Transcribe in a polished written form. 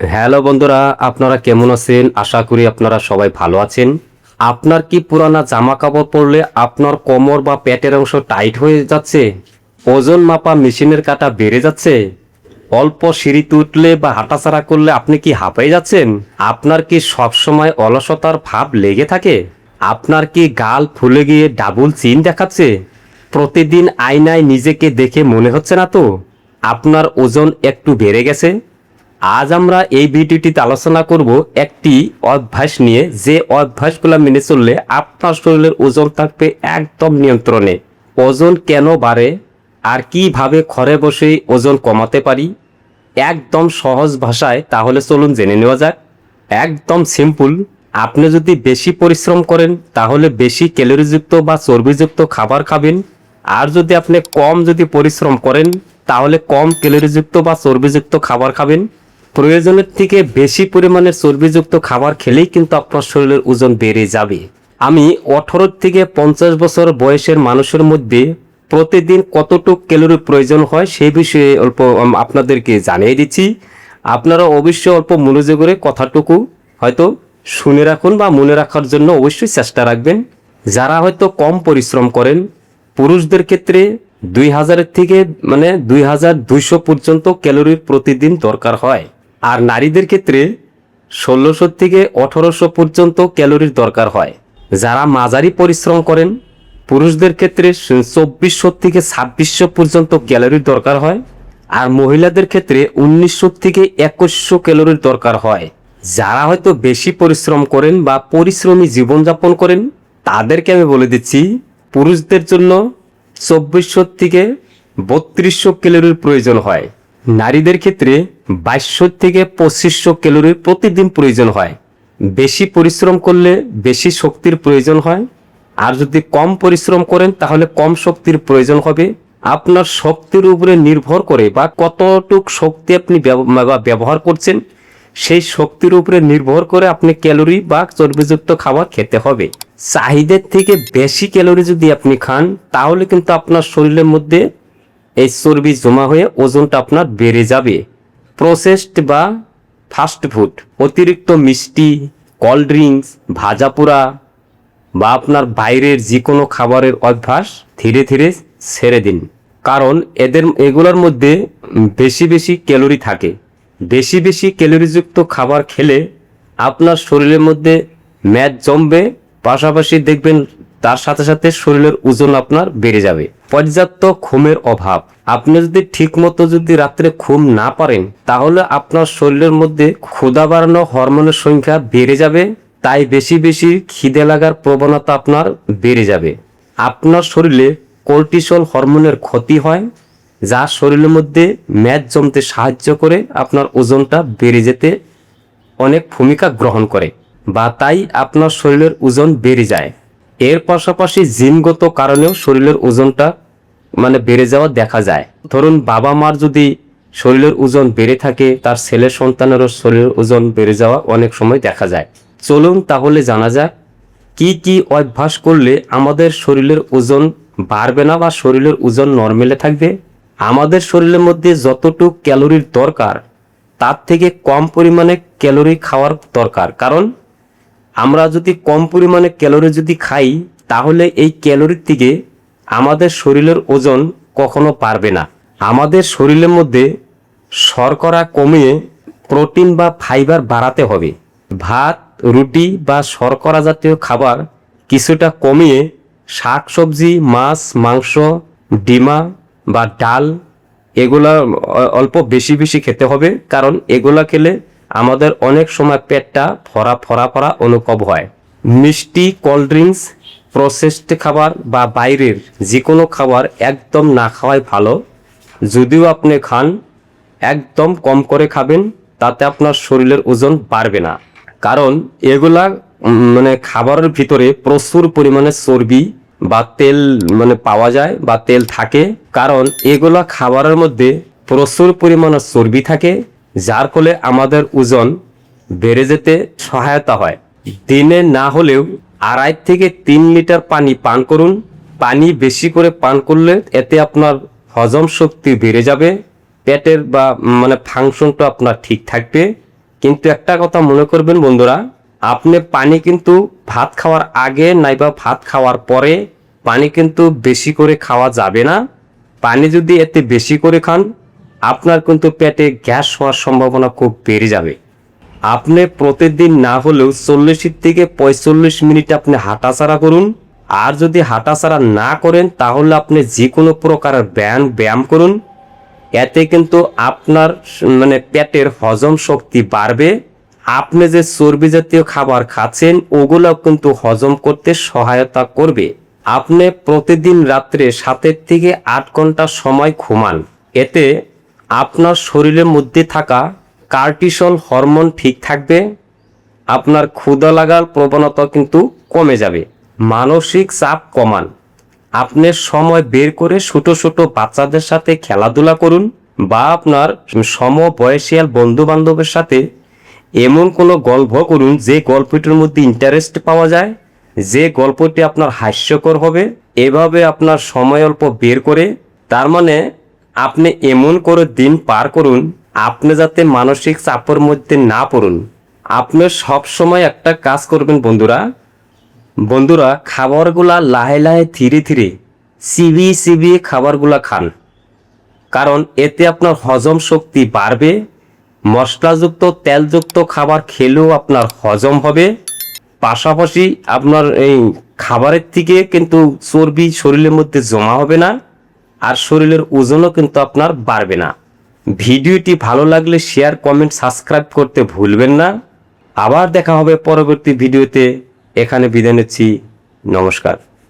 Hello বন্ধুরা, আপনারা কেমন আছেন? আশা করি আপনারা সবাই ভালো আছেন। আপনার কি পুরানা জামা কাপড় পরলে আপনার কোমর বা পেটের অংশ টাইট হয়ে যাচ্ছে? ওজন মাপা মেশিনের কাঁটা বেড়ে যাচ্ছে? অল্প সিঁড়িতে উঠলে বা হাঁটাচলা করলে আপনি কি হাঁপায়ে যাচ্ছেন? আপনার কি সবসময় অলসতার ভাব লেগে থাকে? আপনার কি গাল ফুলে গিয়ে ডাবল চিন দেখাচ্ছে? প্রতিদিন আয়নায় নিজেকে দেখে মনে হচ্ছে না তো আপনার ওজন একটু বেড়ে গেছে? আজ আমরা এই ভিডিওটিতে আলোচনা করব একটি অভ্যাস নিয়ে, যে অভ্যাসগুলো মেনে চললে আপনার শরীরের ওজন থাকবে একদম নিয়ন্ত্রণে। ওজন কেন বাড়ে আর কিভাবে ঘরে বসেই ওজন কমাতে পারি, একদম সহজ ভাষায়। তাহলে চলুন জেনে নেওয়া যাক। একদম সিম্পল। আপনি যদি বেশি পরিশ্রম করেন তাহলে বেশি ক্যালোরিযুক্ত বা চর্বিযুক্ত খাবার খাবেন, আর যদি আপনি কম পরিশ্রম করেন তাহলে কম ক্যালোরিযুক্ত বা চর্বিযুক্ত খাবার খাবেন। প্রয়োজনের থেকে বেশি পরিমাণের চর্বিযুক্ত খাবার খেলেই কিন্তু আপনার শরীরের ওজন বেড়ে যাবে। আমি 18 থেকে 50 বছর বয়সের মানুষের মধ্যে প্রতিদিন কতটুকু ক্যালোরি প্রয়োজন হয় সেই বিষয়ে অল্প আপনাদেরকে জানিয়ে দিচ্ছি। আপনারা অবশ্যই অল্প মনোযোগ করে কথাটুকু হয়তো শুনে রাখুন বা মনে রাখার জন্য অবশ্যই চেষ্টা রাখবেন। যারা হয়তো কম পরিশ্রম করেন, পুরুষদের ক্ষেত্রে 2000 থেকে 2200 পর্যন্ত ক্যালোরির প্রতিদিন দরকার হয়, আর নারীদের ক্ষেত্রে 1600 থেকে 1800 পর্যন্ত ক্যালোরির দরকার হয়। যারা মাঝারি পরিশ্রম করেন, পুরুষদের ক্ষেত্রে 2400 থেকে 2600 পর্যন্ত ক্যালোরির দরকার হয়, আর মহিলাদের ক্ষেত্রে 1900 থেকে 2100 ক্যালোরির দরকার হয়। যারা হয়তো বেশি পরিশ্রম করেন বা পরিশ্রমী জীবনযাপন করেন তাদেরকে আমি বলে দিচ্ছি, পুরুষদের জন্য 2400 থেকে 3200 ক্যালোরির প্রয়োজন হয়। নারীদের ক্ষেত্রে 2200 থেকে 2500 ক্যালোরির প্রতিদিন প্রয়োজন হয়। বেশি পরিশ্রম করলে বেশি শক্তির প্রয়োজন হয়, আর যদি কম পরিশ্রম করেন তাহলে কম শক্তির প্রয়োজন হবে। আপনার শক্তির উপরে নির্ভর করে বা কতটুক শক্তি আপনি ব্যবহার করছেন সেই শক্তির উপরে নির্ভর করে আপনি ক্যালোরি বা চর্বিযুক্ত খাবার খেতে হবে। চাহিদার থেকে বেশি ক্যালোরি যদি আপনি খান তাহলে কিন্তু আপনার শরীরের মধ্যে এই চর্বি জমা হয়ে ওজনটা আপনার বেড়ে যাবে। প্রসেসড বা ফাস্ট ফুড, অতিরিক্ত মিষ্টি, কোল্ড ড্রিঙ্কস, ভাজাপোড়া বা আপনার বাইরের যে কোনো খাবারের অভ্যাস ধীরে ধীরে ছেড়ে দিন, কারণ এগুলোর মধ্যে বেশি বেশি ক্যালোরি থাকে। বেশি বেশি ক্যালোরিযুক্ত খাবার খেলে আপনার শরীরের মধ্যে মেদ জমবে, পাশাপাশি দেখবেন তার সাথে সাথে শরীরের ওজন আপনার বেড়ে যাবে। পর্যাপ্ত ঘুমের অভাব, আপনি যদি ঠিকমতো রাত্রে ঘুম না পারেন তাহলে আপনার শরীরের মধ্যে ক্ষুধা বাড়ানো হরমোনের সংখ্যা বেড়ে যাবে, তাই বেশি বেশি খিদে লাগার প্রবণতা আপনার বেড়ে যাবে। আপনার শরীরে কর্টিসল হরমোনের ক্ষতি হয়, যা শরীরের মধ্যে মেদ জমতে সাহায্য করে আপনার ওজনটা বেড়ে যেতে অনেক ভূমিকা গ্রহণ করে, বা তাই আপনার শরীরের ওজন বেড়ে যায়। এর পাশাপাশি জিনগত কারণেও শরীরের ওজনটা বেড়ে যাওয়া দেখা যায়। ধরুন বাবা মার যদি শরীরের ওজন বেড়ে থাকে, তার ছেলে সন্তানেরও শরীরের ওজন বেড়ে যাওয়া অনেক সময় দেখা যায়। চলুন তাহলে জানা যাক কি কি অভ্যাস করলে আমাদের শরীরের ওজন বাড়বে না বা শরীরের ওজন নরমালে থাকবে। আমাদের শরীরের মধ্যে যতটুকু ক্যালোরির দরকার তার থেকে কম পরিমাণে ক্যালোরি খাওয়ার দরকার, কারণ আমরা যদি কম পরিমাণে ক্যালোরি খাই তাহলে এই ক্যালোরির থেকে আমাদের শরীরের ওজন কখনো পারবে না। আমাদের শরীরের মধ্যে শর্করা কমিয়ে প্রোটিন বা ফাইবার বাড়াতে হবে। ভাত, রুটি বা শর্করা জাতীয় খাবার কিছুটা কমিয়ে শাকসবজি, মাছ, মাংস, ডিমা বা ডাল এগুলা অল্প বেশি বেশি খেতে হবে, কারণ এগুলা খেলে আমাদের অনেক সময় পেটটা ভরা ভরা ভরা অনুভব হয়। মিষ্টি, কোল্ড ড্রিঙ্কস, প্রসেসড খাবার বা বাইরের যে কোনো খাবার একদম না খাওয়াই ভালো। যদিও আপনি খান, একদম কম করে খাবেন, তাতে আপনার শরীরের ওজন বাড়বে না। কারণ এগুলা খাবারের ভিতরে প্রচুর পরিমাণে চর্বি বা তেল পাওয়া যায় বা তেল থাকে, কারণ এগুলা খাবারের মধ্যে প্রচুর পরিমাণে চর্বি থাকে, যার ফলে আমাদের ওজন বেড়ে যেতে সহায়তা হয়। দিনে না হলেও 2.5 থেকে 3 লিটার পানি পান করুন। পানি বেশি করে পান করলে এতে আপনার হজম শক্তি বেড়ে যাবে, পেটের বা ফাংশনটা আপনার ঠিক থাকবে। কিন্তু একটা কথা মনে করবেন বন্ধুরা, আপনি পানি কিন্তু ভাত খাওয়ার আগে নাইবা ভাত খাওয়ার পরে পানি কিন্তু বেশি করে খাওয়া যাবে না। পানি যদি এতে বেশি করে খান, আপনার কিন্তু পেটে গ্যাস হওয়ার সম্ভাবনা খুব বেড়ে যাবে। আপনি প্রতিদিন না হলেও 40 থেকে 45 মিনিট আপনি হাঁটাচলা করুন। আর যদি হাঁটাচলা না করেন তাহলে আপনি যে কোনো প্রকারের ব্যায়াম করুন। এতে কিন্তু আপনার পেটের হজম শক্তি বাড়বে। আপনি যে চর্বি জাতীয় খাবার খাচ্ছেন ওগুলো কিন্তু হজম করতে সহায়তা করবে। আপনি প্রতিদিন রাত্রে 7 থেকে 8 ঘন্টা সময় ঘুমান। এতে আপনার শরীরের মধ্যে থাকা কর্টিসল হরমোন ঠিক থাকবে। আপনার ক্ষুধা লাগার প্রবণতা কিন্তু কমে যাবে। মানসিক চাপ কমান। আপনি সময় বের করে ছোট ছোট বাচ্চাদের সাথে খেলাধুলা করুন বা আপনার সমবয়সিয়াল বন্ধু বান্ধবের সাথে এমন কোনো গল্প করুন যে গল্পটির মধ্যে ইন্টারেস্ট পাওয়া যায়, যে গল্পটি আপনার হাস্যকর হবে। এভাবে আপনার সময় অল্প বের করে, তার মানে আপনি এমন করে দিন পার করুন আপনি যাতে মানসিক চাপের মধ্যে না পড়ুন। আপনি সব সময় একটা কাজ করবেন বন্ধুরা, খাবারগুলা লাহে লাহে ধীরে ধীরে চিবিয়ে খাবারগুলা খান। কারণ এতে আপনার হজম শক্তি বাড়বে। মশলাযুক্ত তেলযুক্ত খাবার খেলেও আপনার হজম হবে। পাশাপাশি আপনার এই খাবারের থেকে কিন্তু চর্বি শরীরের মধ্যে জমা হবে না, আর শরীরের ওজনও কিন্তু আপনার বাড়বে না। ভিডিওটি ভালো লাগলে শেয়ার, কমেন্ট, সাবস্ক্রাইব করতে ভুলবেন না। আবার দেখা হবে পরবর্তী ভিডিওতে। এখানে বিদায় নিচ্ছি। নমস্কার।